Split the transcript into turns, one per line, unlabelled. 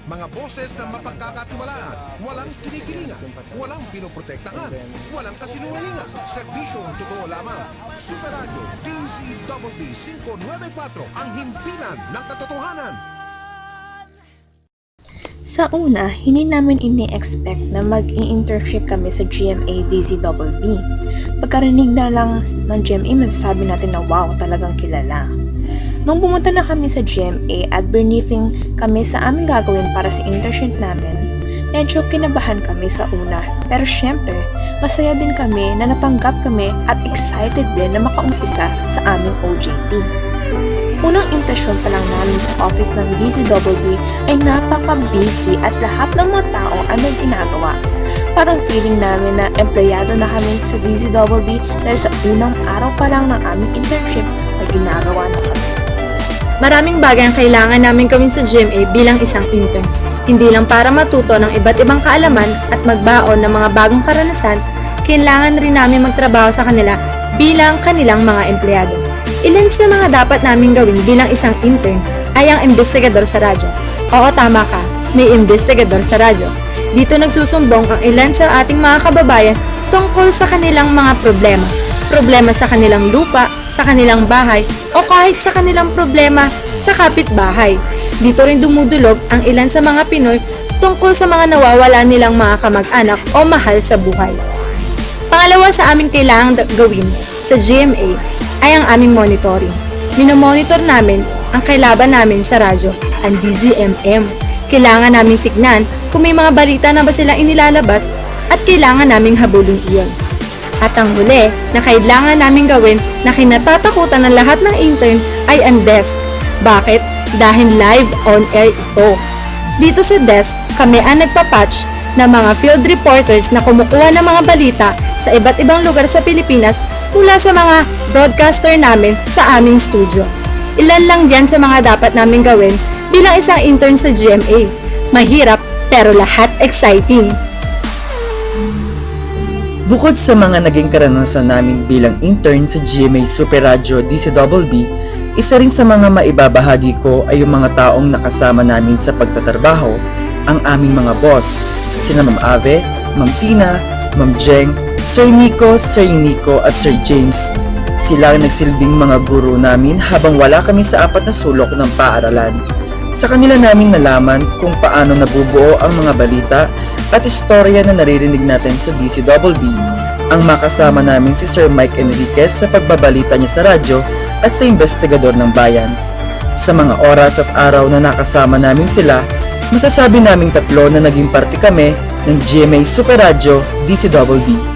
Mga boses na mapagkakatiwalaan, walang kinikilingan, walang pinoprotektahan, walang kasinungalingan, serbisyong totoo lamang. Super Radio DZBB 594, ang himpilan ng katotohanan.
Sa una, hindi namin ini-expect na mag-i-internship kami sa GMA DZBB. Pagkarinig na lang ng GMA, masasabi natin na wow, talagang kilala. Nung pumunta na kami sa GMA at briefing kami sa aming gagawin para sa internship namin, medyo kinabahan kami sa una. Pero syempre, masaya din kami na natanggap kami at excited din na makaumpisa sa aming OJT. Unang impresyon pa lang namin sa office ng DZBB ay napaka-busy at lahat ng mga tao ay may ginagawa. Parang feeling namin na empleyado na kami sa DZBB dahil sa unang araw pa lang ng aming internship ay ginagawa na kami.
Maraming bagay ang kailangan namin gawin sa GMA bilang isang intern. Hindi lang para matuto ng iba't ibang kaalaman at magbaon ng mga bagong karanasan, kailangan rin namin magtrabaho sa kanila bilang kanilang mga empleyado. Ilan sa mga dapat namin gawin bilang isang intern ay ang investigador sa radyo. Oo, tama ka, may investigador sa radyo. Dito nagsusumbong ang ilan sa ating mga kababayan tungkol sa kanilang mga problema. Problema sa kanilang lupa, sa kanilang bahay, o kahit sa kanilang problema sa kapitbahay. Dito rin dumudulog ang ilan sa mga Pinoy tungkol sa mga nawawala nilang mga kamag-anak o mahal sa buhay. Pangalawa sa aming kailangang gawin sa GMA ay ang aming monitoring. Minomonitor namin ang kailaban namin sa radyo, ang DZMM. Kailangan naming tignan kung may mga balita na ba sila inilalabas at kailangan naming habulin iyon. At ang huli na kailangan namin gawin na kinatatakutan ng lahat ng intern ay ang desk. Bakit? Dahil live on air ito. Dito sa desk, kami ang nagpapatch ng mga field reporters na kumukuha ng mga balita sa iba't ibang lugar sa Pilipinas mula sa mga broadcaster namin sa aming studio. Ilan lang yan sa mga dapat namin gawin bilang isang intern sa GMA. Mahirap pero lahat exciting.
Bukod sa mga naging karanasan namin bilang intern sa GMA Super Radio DZBB, isa rin sa mga maibabahagi ko ay yung mga taong nakasama namin sa pagtatrabaho, ang aming mga boss, sina Ma'am Ave, Ma'am Tina, Ma'am Jeng, Sir Nico, at Sir James. Sila ang nagsilbing mga guro namin habang wala kami sa apat na sulok ng paaralan. Sa kanila namin nalaman kung paano nabubuo ang mga balita at istorya na naririnig natin sa DZBB. Ang makasama namin si Sir Mike Enriquez sa pagbabalita niya sa radyo at sa investigador ng bayan. Sa mga oras at araw na nakasama namin sila, masasabi naming tatlo na naging parte kami ng GMA Super Radio DZBB.